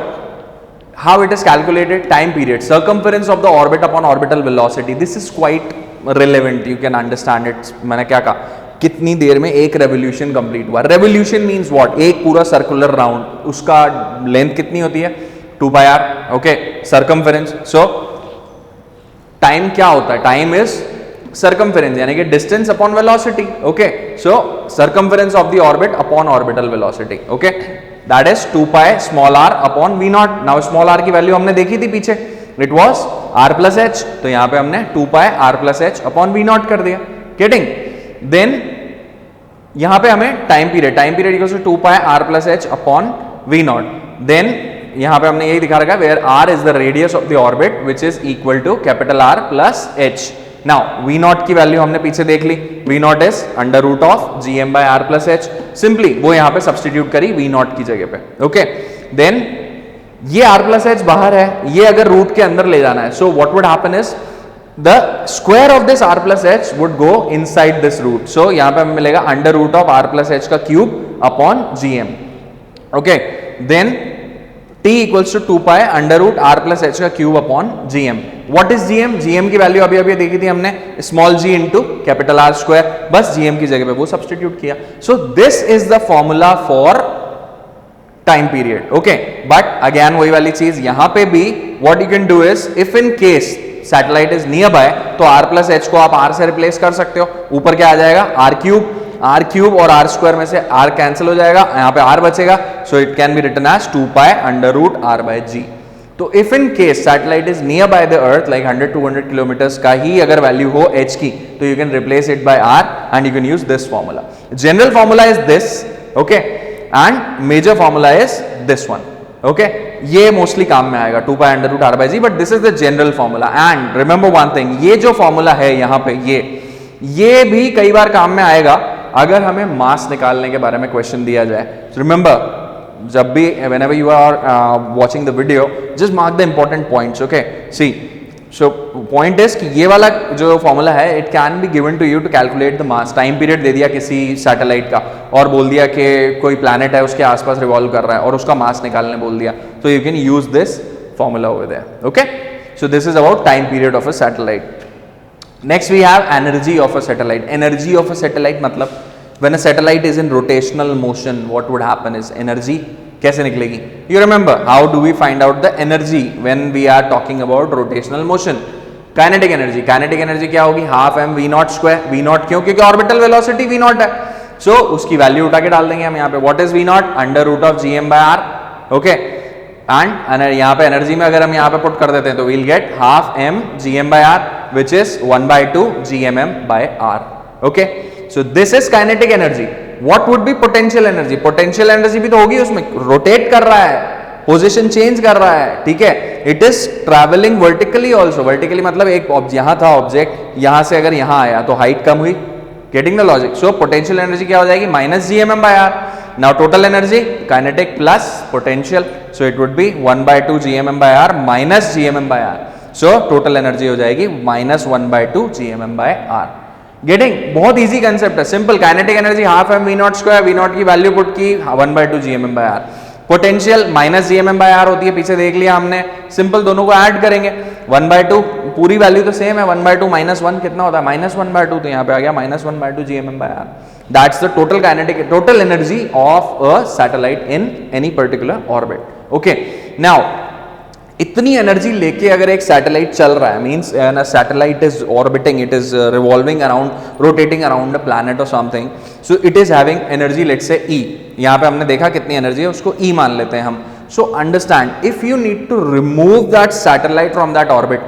how it is calculated? Time period, circumference of the orbit upon orbital velocity. This is quite relevant, you can understand it. मैंने क्या कहा, कितनी देर में एक revolution complete हुआ? Revolution means what? एक पूरा circular round, उसका लेंथ कितनी होती है? 2πr. Okay, circumference. सो टाइम क्या होता है? टाइम इज circumference यानी कि distance upon velocity. Okay, so circumference of the orbit upon orbital velocity. Okay, that is 2 pi small r upon v naught. Now small r की value हमने देखी थी पीछे, it was r plus h, तो यहाँ पे हमने 2 pi r plus h upon v naught कर दिया. Getting? Then यहाँ पे हमें time period equals to 2 pi r plus h upon v naught. Then यहाँ पे हमने यही दिखा रखा है where r is the radius of the orbit which is equal to capital R plus h. Now v naught की value हमने पीछे देख ली, v naught is under root of gm by r plus h. Simply वो यहाँ पे substitute करी v naught की जगह पे. ओके, देन ये r plus h बाहर है, ये अगर रूट के अंदर ले जाना है, so what would happen is the square of this r plus h would go inside this root. So यहाँ पे हमें मिलेगा under root of r plus h का cube upon gm. Okay, then t equals to 2 pi under root r plus h का cube upon gm. What is gm? gm की value अभी अभी देखी थी हमने, small g into capital R square, बस gm की जगह पे वो सब्सटीट्यूट किया. सो this is the formula for time period. Okay, but again वही वाली चीज यहां पे भी, what you can do is if in case satellite is near by, तो r plus h को आप r से रिप्लेस कर सकते हो. ऊपर क्या आ जाएगा? r क्यूब और r स्क्वायर में से r कैंसिल हो जाएगा, यहाँ पे r बचेगा. So it can be written as 2 pi under root r by g. तो if in case satellite is nearby the earth like 100-200 kilometres का ही अगर वैल्यू हो h की, तो you can replace it by r and you can use this formula. General formula is this, okay, and major formula is this one. Okay, ये mostly काम में आएगा 2 pi under root r by g, but this is the general formula. And remember one thing, ये जो formula है यहाँ पे, ये भी कई बार काम में आएगा अगर हमें मास निकालने के बारे में क्वेश्चन दिया जाए. रिमेंबर, जब भी whenever you are watching the video, just mark the important points. Okay, see, so point is कि ये वाला जो फॉर्मूला है, it can be given to you to calculate the mass. Time period दे दिया किसी सैटेलाइट का और बोल दिया कि कोई प्लैनेट है उसके आसपास रिवॉल्व कर रहा है और उसका मास निकालने बोल दिया, तो you can use this formula over there. Okay, so this is about time period of a satellite. Next we have energy of a satellite. Energy of a satellite मतलब when a satellite is in rotational motion, what would happen is energy कैसे निकलेगी? You remember how do we find out the energy when we are talking about rotational motion? Kinetic energy. Kinetic energy क्या होगी? Half m v naught square. v naught क्यों? क्योंकि orbital velocity v naught है. So उसकी value उठा के डाल देंगे हम यहाँ पे. What is v naught? Under root of gm by r. Okay. And यहाँ पे एनर्जी में अगर हम यहाँ पे पुट कर देते हैं तो we'll get half m gm by r which is 1/2 gmm by r. Okay, so this is kinetic energy. What would be potential energy? Potential energy भी तो होगी उसमें, रोटेट कर रहा है, पोजीशन चेंज कर रहा है, ठीक है. It is travelling vertically also. Vertically मतलब एक यहाँ था ऑब्जेक्ट, यहाँ से अगर यहाँ आया तो हाइट कम हुई. Getting the logic? So potential energy क्या हो जाएगी? Minus gmm by r. Now total energy, kinetic plus potential, so it would be 1/2 gmm by r minus gmm by r. So total energy हो जाएगी minus 1/2 gmm by r. Getting? बहुत easy concept है, simple. Kinetic energy half m v naught square, v naught की value put की 1/2 gmm by r. Potential minus gmm by r होती है, पीछे देख लिया हमने. Simple, दोनों को ऐड करेंगे. 1/2 पूरी वैल्यू तो सेम है, 1/2 minus 1 कितना होता है? minus 1/2, तो यहाँ पे आ गया minus 1/2 gmm by r. That's the total kinetic, total energy of a satellite in any particular orbit. Okay, now इतनी एनर्जी लेके अगर एक सैटेलाइट चल रहा है, means a satellite is orbiting, it is revolving around, rotating around a planet or something, so it is having energy, let's say E. यहाँ पे हमने देखा कितनी एनर्जी है, उसको E मान लेते हैं हम. So understand, if you need to remove that satellite from that orbit,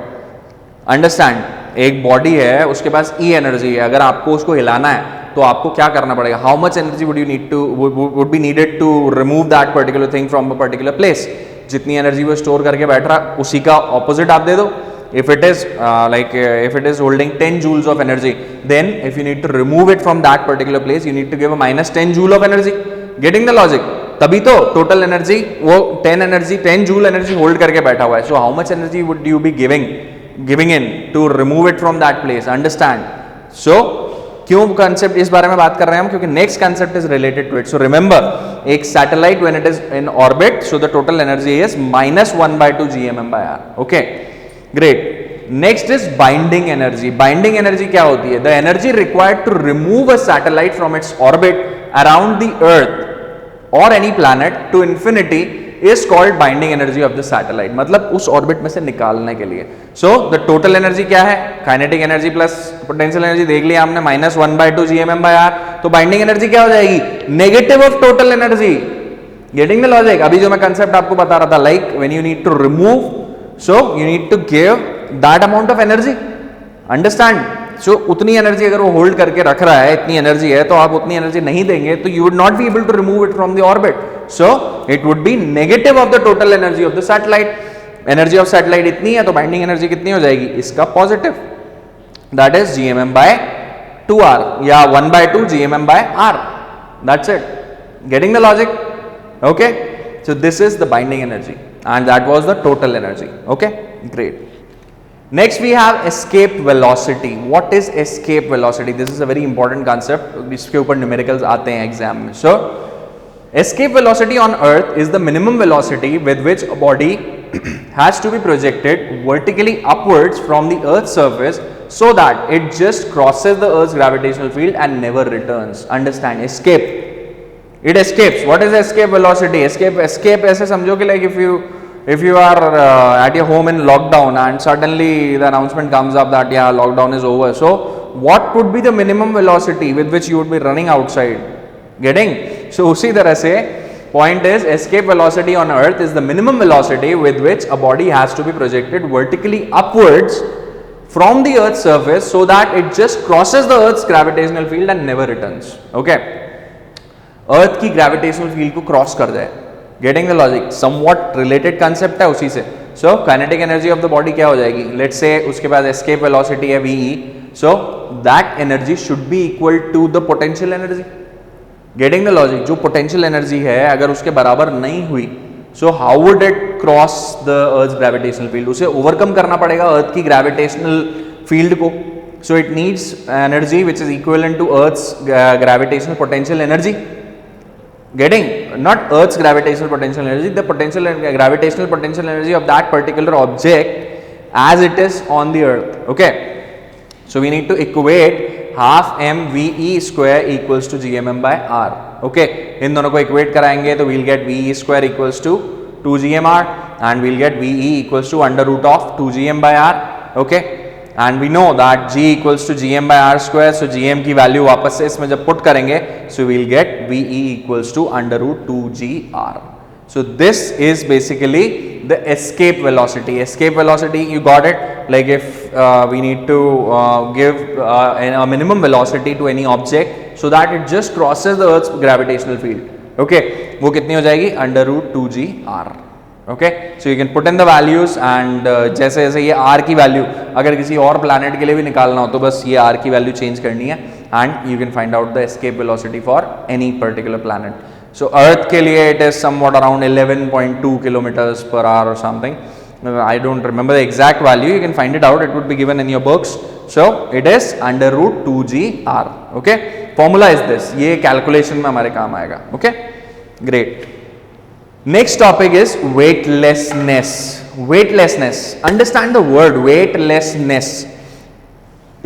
understand, एक बॉडी है उसके पास E एनर्जी है, अगर आपको उसको हिलाना है तो आपको क्या करना पड़ेगा? How much energy would you need to would be needed to remove that particular thing from a particular place? जितनी एनर्जी वो स्टोर करके बैठ रहा, उसी का ऑपोजिट आप दे दो. if it is if it is holding 10 joules of energy, then if you need to remove it from that particular place, you need to give a minus 10 joule of energy. Getting the logic? तभी तो total energy वो 10 joule energy hold करके बैठा हुआ है. So how much energy would you be giving in to remove it from that place? Understand? So क्यों concept इस बारे में बात कर रहे हैं हम? क्योंकि next concept is related to it. So remember, एक satellite when it is in orbit, so the total energy is minus 1/2 gmm by r. Okay, great. Next is binding energy. Binding energy क्या होती है? The energy required to remove a satellite from its orbit around the earth or any planet to infinity is called binding energy of the satellite, मतलब उस orbit में से निकालने के लिए. सो द टोटल एनर्जी क्या है, kinetic energy plus potential energy देख लिया हमने, -1/2 GMM/r. तो बाइंडिंग एनर्जी क्या हो जाएगी, negative of total energy. Getting the logic. अभी जो मैं कंसेप्ट आपको बता रहा था, like when you need to remove, so you need to give that amount of energy. Understand. So उतनी एनर्जी अगर वो होल्ड करके रख रहा है, इतनी एनर्जी है, तो आप उतनी एनर्जी नहीं देंगे तो you would not be able to remove it from the orbit. So it would be negative of the total energy of the satellite. Energy of satellite इतनी है तो बाइंडिंग एनर्जी कितनी हो जाएगी, इसका पॉजिटिव, दैट इज GMM/2r या 1/2 GMM/r. That's it. Getting the logic. Okay. So this is the binding energy and that was the total energy. Okay, great. Next we have escape velocity. What is escape velocity? This is a very important concept. इसके ऊपर numericals आते हैं exam में. So escape velocity on earth is the minimum velocity with which a body has to be projected vertically upwards from the earth's surface so that it just crosses the earth's gravitational field and never returns. Understand? Escape. It escapes. What is escape velocity? Escape ऐसे समझो कि like if you are at your home in lockdown and suddenly the announcement comes up that yeah, lockdown is over. So what would be the minimum velocity with which you would be running outside? Getting? So उसी तरह से point is escape velocity on earth is the minimum velocity with which a body has to be projected vertically upwards from the earth's surface so that it just crosses the earth's gravitational field and never returns. Okay. अर्थ की gravitational field को cross कर जाए. Getting the logic. Somewhat related concept है उसी से. So kinetic energy of the body क्या हो जाएगी, लेट्स से उसके पास एस्केप वेलोसिटी है VE. So that energy should be equal to the potential energy. Getting the logic. जो पोटेंशियल एनर्जी है अगर उसके बराबर नहीं हुई, so how would it cross the earth gravitational field. उसे ओवरकम करना पड़ेगा अर्थ की ग्रेविटेशनल फील्ड को. सो it needs energy which is equivalent to earth's gravitational potential energy. Getting? Not Earth's gravitational potential energy, the potential gravitational potential energy of that particular object as it is on the Earth. Okay. So we need to equate half mVE square equals to GMM/r. Okay. इन दोनों को equate कराएंगे तो we'll get VE square equals to 2 GMR and we'll get VE equals to under root of 2 GM/r. Okay. And we know that G equals to GM/r square. So GM की value वापस से इसमें जब put करेंगे, so we'll get VE equals to under root 2gr. So this is basically the escape velocity. Escape velocity, you got it. Like if we need to give a minimum velocity to any object so that it just crosses the Earth's gravitational field. Okay, वो कितनी हो जाएगी, under root 2gr. Okay. So you can put in the values and जैसे जैसे ये are की value अगर किसी और प्लैनेट के लिए भी निकालना हो तो बस ये आर की वैल्यू चेंज करनी है and you can find out the escape velocity for any particular planet. So earth के लिए it is somewhat around 11.2 kilometers per hour और something. I don't remember the exact value. You can find it out. It would be given in your books. So it is under root 2gr. Okay. Formula is this. ये calculation में हमारे काम आएगा. Okay. Great. Next topic is weightlessness. Weightlessness. Understand the word weightlessness.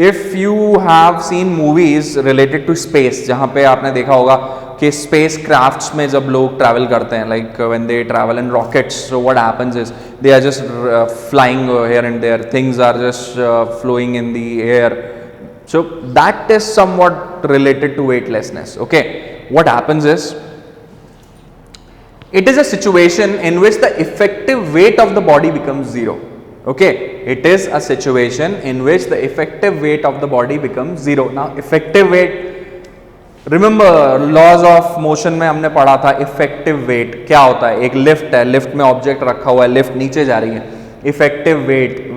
If you have seen movies related to space, जहाँ पे आपने देखा होगा कि space crafts में जब लोग travel करते हैं, like when they travel in rockets, so what happens is they are just flying here and there. Things are just flowing in the air. So that is somewhat related to weightlessness. Okay. What happens is, it is a situation in which the effective weight of the body becomes zero. Okay, it is a situation in which the effective weight of the body becomes zero. Now effective weight, remember laws of motion में हमने पढ़ा था effective weight क्या होता है. एक lift है, lift में ऑब्जेक्ट रखा हुआ है, लिफ्ट नीचे जा रही है. इफेक्टिव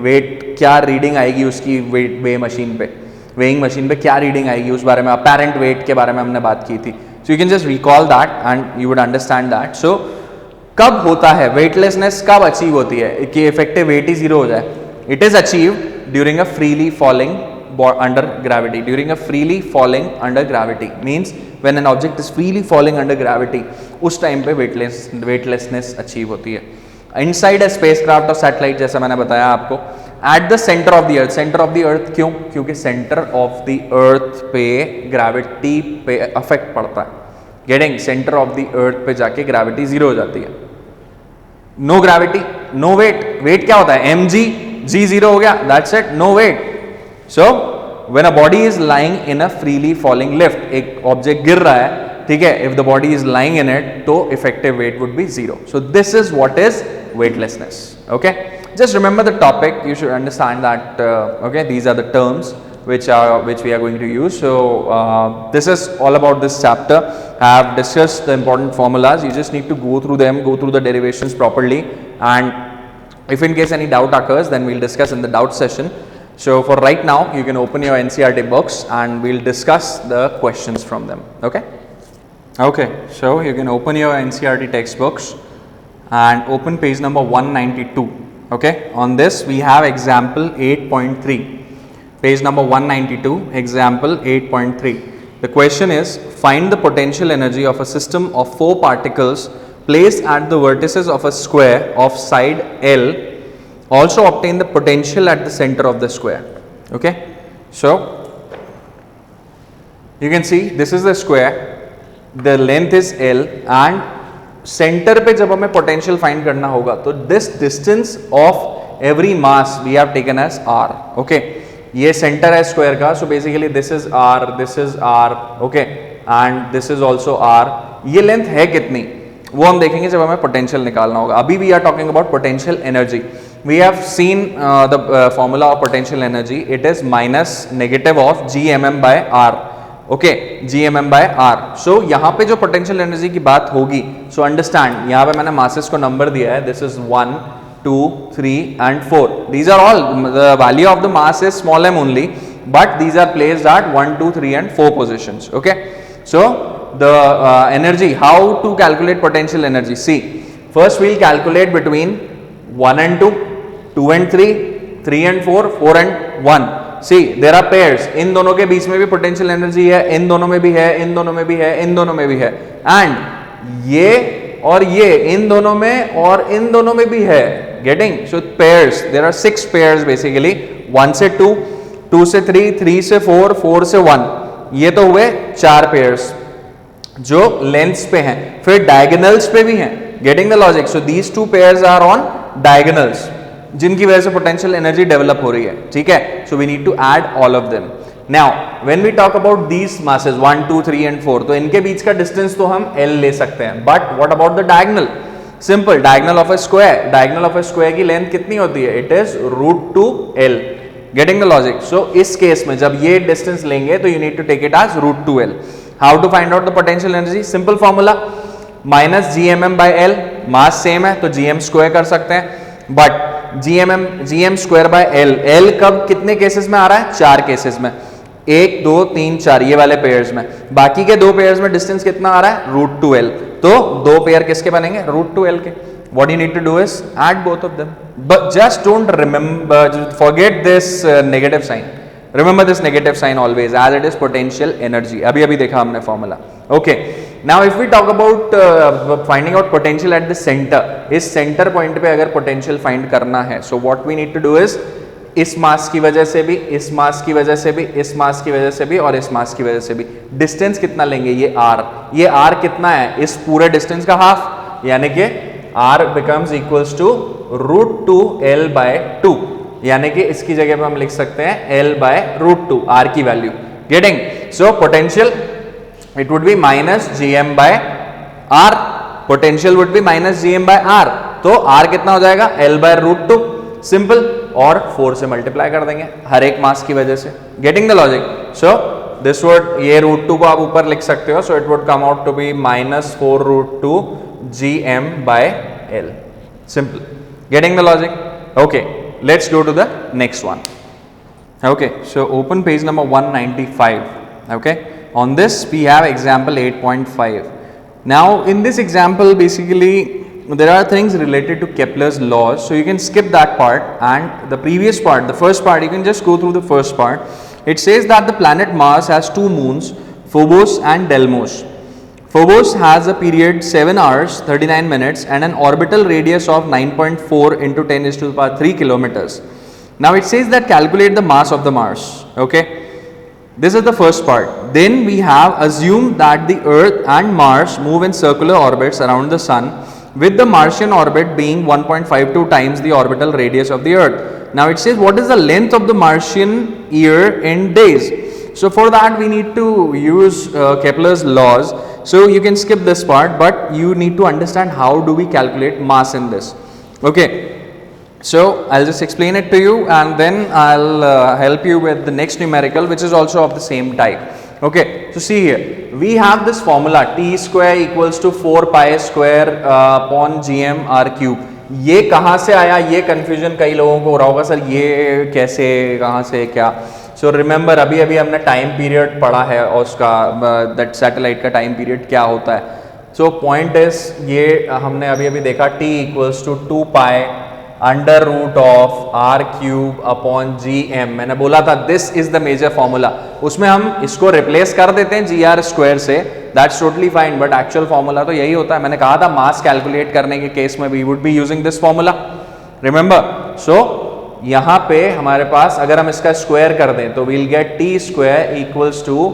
वेट क्या रीडिंग आएगी उसकी वेट वे मशीन पे, वेइंग मशीन पे क्या रीडिंग आएगी उस बारे में, अपेरेंट वेट के बारे में हमने बात की थी. So you can just recall that and you would understand that. So कब होता है weightlessness, कब अचीव होती है कि effective weight ही zero हो जाए? It is achieved during a freely falling under gravity. During a freely falling under gravity means when an object is freely falling under gravity, उस टाइम पे weightlessness अचीव होती है. Inside a spacecraft or satellite जैसा मैंने बताया आपको, at the center of the earth. Center of the earth क्यों? क्योंकि center of the earth पे gravity पे effect पड़ता है. Getting? Center of the earth पे जाके gravity zero हो जाती है. No gravity, no weight. Weight क्या होता है? mg, g जीरो हो गया, that's it, no weight. So when a body is lying in a freely falling lift, एक ऑब्जेक्ट गिर रहा है, ठीक है, if the body is lying in it, तो effective weight would be zero. So this is what is weightlessness. Okay, just remember the topic, you should understand that. Okay, these are the terms which we are going to use. So this is all about this chapter. I have discussed the important formulas. You just need to go through them, go through the derivations properly, and if in case any doubt occurs, then we'll discuss in the doubt session. So for right now, you can open your NCERT books and we'll discuss the questions from them. Okay, so you can open your NCERT textbooks and open page number 192. Okay, on this we have example 8.3, page number 192, example 8.3. The question is, find the potential energy of a system of 4 particles placed at the vertices of a square of side L. Also obtain the potential at the center of the square. Okay, so you can see this is the square, the length is L, and centre पे जब हमें potential find करना होगा तो this distance of every mass we have taken as r. Okay, ये centre है square का, so basically this is r, this is r, okay, and this is also r. ये लेंथ है कितनी वो हम देखेंगे जब हमें पोटेंशियल निकालना होगा. अभी we are talking about potential energy. We have seen the formula of potential energy. It is minus negative of GMM by R. Okay, GMM by R. So यहाँ पे जो पोटेंशियल एनर्जी की बात होगी, सो अंडरस्टैंड, यहाँ पे मैंने masses को नंबर दिया है. This is 1, 2, 3 and 4. These are all, the value of the mass is small m only, but these are placed at 1, 2, 3 and 4 positions. Okay, so the energy, how to calculate potential energy? See, first we'll calculate between 1 and 2, 2 and 3, 3 and 4, 4 and 1. See, there are pairs. इन दोनों के बीच में भी potential energy है, इन दोनों में भी है, इन दोनों में भी है, इन दोनों में भी है, एंड ये और ये इन दोनों में और इन दोनों में भी है. Getting? So pairs, there are 6 pairs basically. 1 से 2, 2 से 3, 3 से 4, 4 से 1. ये तो हुए 4 पेयर्स जो लेंथ्स पे हैं. फिर डायगोनल्स पे भी हैं. Getting the logic? So these 2 pairs are on diagonals, जिनकी वजह से पोटेंशियल एनर्जी डेवलप हो रही है. ठीक है, so we need to add all of them. Now when we talk about these masses 1, 2, 3 and 4, तो इनके बीच का डिस्टेंस तो हम L ले सकते हैं. But what about the diagonal? Simple, diagonal of a square, diagonal of a square की length कितनी होती है? It is √2L. Getting the logic? So इस केस में जब ये डिस्टेंस लेंगे तो you need to take it as √2L. How to find out the potential energy? Simple formula, minus GMM by L. Mass same है तो GM square कर सकते हैं, but GM square by L. L कब कितने cases में आ रहा है? 4 केसेस में. 1, 2, 3, 4 ये वाले पेयर्स में. बाकी के 2 पेयर्स में डिस्टेंस कितना आ रहा है? √2L. तो 2 पेयर किसके बनेंगे? √2L के. What you need to do is add both of them. But just don't remember, forget this negative sign. Remember this negative sign always, as it is potential energy. अभी देखा हमने formula. Okay. Now if we talk about finding out potential at the center, इस center point पे अगर potential find करना है, so what we need to do is, इस मास की वजह से भी, इस मास की वजह से भी, इस मास की वजह से भी और इस मास की वजह से भी डिस्टेंस कितना लेंगे? ये R. ये R कितना है? इस पूरे डिस्टेंस का हाफ, यानी कि R becomes equals to √2L by 2. यानी कि इसकी जगह पे हम लिख सकते हैं L by √2, R की value. Getting? So potential it would be minus GM by R. Potential would be minus GM by R. तो R कितना हो जाएगा? L by √2. सिंपल, और 4 से मल्टीप्लाई कर देंगे हर एक मास की वजह से. Getting the logic? So this would, ये √2 को आप ऊपर लिख सकते हो, so it would come out to be -4√2 GM by L. Simple. Getting the logic? Okay, let's go to the next one. Okay, so open page number 195. Okay. On this we have example 8.5. Now in this example basically there are things related to Kepler's laws, so you can skip that part, and the previous part, the first part, you can just go through the first part. It says that the planet Mars has 2 moons, Phobos and Deimos. Phobos has a period 7 hours 39 minutes and an orbital radius of 9.4 into 10 to the power 3 kilometers. Now it says that calculate the mass of the Mars. Okay, this is the first part. Then we have assumed that the Earth and Mars move in circular orbits around the Sun with the Martian orbit being 1.52 times the orbital radius of the Earth. Now it says what is the length of the Martian year in days. So for that we need to use Kepler's laws. So you can skip this part, but you need to understand how do we calculate mass in this. Okay. So I'll just explain it to you, and then I'll help you with the next numerical, which is also of the same type. Okay, so see here, we have this formula t square equals to 4 pi square upon gm r cube. ये कहाँ से आया, ये confusion कई लोगों को हो रहा होगा, सर ये कैसे, कहाँ से, क्या. सो रिमेंबर अभी हमने टाइम पीरियड पढ़ा है और उसका दैट सैटेलाइट का टाइम पीरियड क्या होता है. सो पॉइंट इज ये हमने अभी देखा t equals to 2 pi under root of r cube upon G M. मैंने बोला था this is the major formula. उसमें हम इसको रिप्लेस कर देते हैं जी आर स्क्वायर से, that's totally fine, but actual formula तो यही होता है. मैंने कहा था मास कैलकुलेट करने के केस में we would be using this formula, remember. So यहाँ पे हमारे पास अगर हम इसका स्क्वायर कर दें तो we'll get t square equals to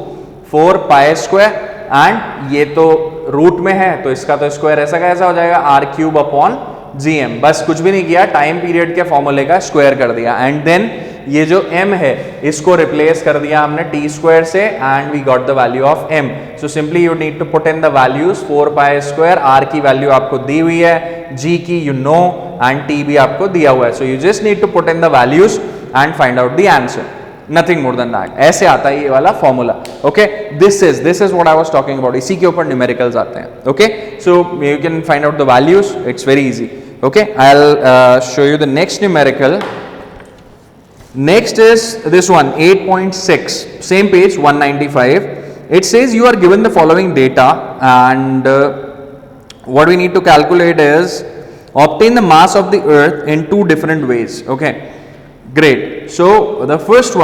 4 pi square, and ये तो रूट में है तो इसका तो स्क्वायर ऐसा कैसा हो जाएगा, r cube upon G M. बस कुछ भी नहीं किया, टाइम पीरियड के फॉर्मूले का स्क्वायर कर दिया, एंड देन ये जो m है इसको रिप्लेस कर दिया हमने t स्क्वायर से, and we got the value of m. So simply you need to put in the values. 4 pi square, r की वैल्यू आपको दी हुई है, g की यू नो, एंड t भी आपको दिया हुआ है. So you just need to put in the values and find out the answer, nothing more than that. ऐसे आता है ये वाला formula. Okay, this is what I was talking about. इसी के ऊपर न्यूमेरिकल्स आते हैं. Okay, so you can find out the values, it's very easy. Okay, I'll show you the next numerical. Next is this one, 8.6, same page 195. It says you are given the following data, and what we need to calculate is obtain the mass of the earth in 2 different ways. Okay, great. So the first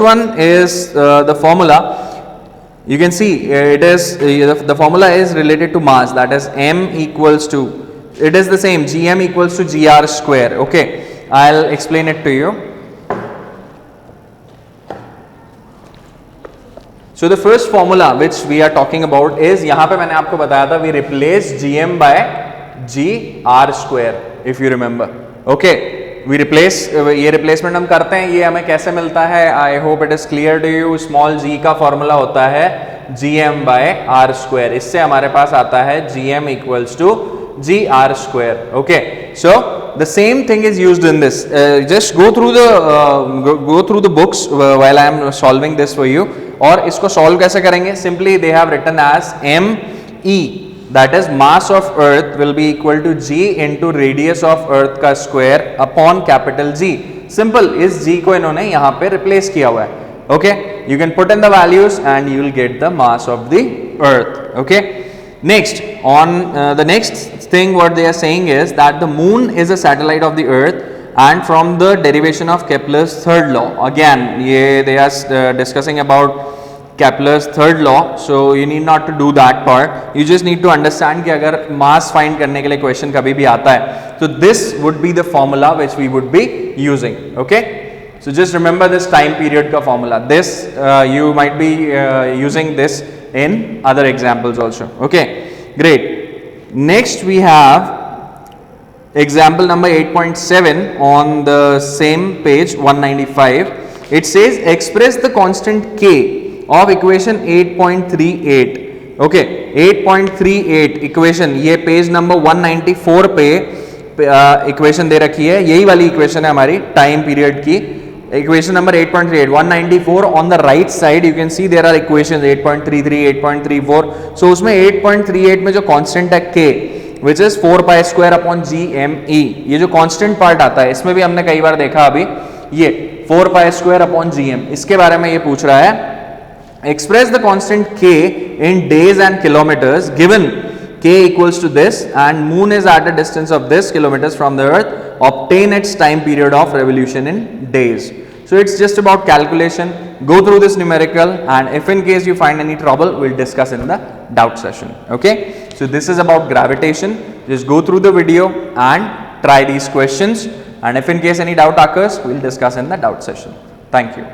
one is the formula. You can see it is the formula is related to mass, that is m equals to, it is the same, gm equals to gr square. Okay, I'll explain it to you. So the first formula which we are talking about is, यहाँ पे मैंने आपको बताया था we replace gm by gr square, if you remember. Okay, we replace, ये replacement हम करते हैं, ये हमें कैसे मिलता है, I hope it is clear to you. small g का formula होता है gm by r square. इससे हमारे पास आता है gm equals to gr square. Okay, so the same thing is used in this. Just go through the books while I am solving this for you. और इसको solve कैसे करेंगे? Simply they have written as me, that is mass of earth will be equal to g into radius of earth का square upon capital G. Simple. इस g को इन्होंने यहाँ पे replace किया हुआ है. Okay, you can put in the values and you will get the mass of the earth. Okay, next on the next thing what they are saying is that the moon is a satellite of the earth, and from the derivation of Kepler's third law. Again they are discussing about Kepler's third law, so you need not to do that part. You just need to understand कि अगर mass find करने के लिए question कभी भी आता है तो this would be the formula which we would be using. Okay, so just remember this time period का formula. This you might be using this in other examples also. Okay, great. Next we have example number 8.7 on the same page 195. It says express the constant k of equation 8.38. Okay, 8.38 equation, ये page number 194 पे equation दे रखी है. यही वाली equation है हमारी time period की. Equation number 8.38, 194 on the right side you can see there are equations 8.33, 8.34. So उसमें 8.38 में जो constant है k, which is 4 pi square upon gme, ये जो constant part आता है इसमें भी हमने कई बार देखा अभी, ये 4 pi square upon gm, इसके बारे में ये पूछ रहा है. Express the constant k in days and kilometers given k equals to this and moon is at a distance of this kilometers from the earth. Obtain its time period of revolution in days. So it's just about calculation. Go through this numerical, and if in case you find any trouble, we'll discuss in the doubt session. Okay, so this is about gravitation. Just go through the video and try these questions, and if in case any doubt occurs, we'll discuss in the doubt session. Thank you.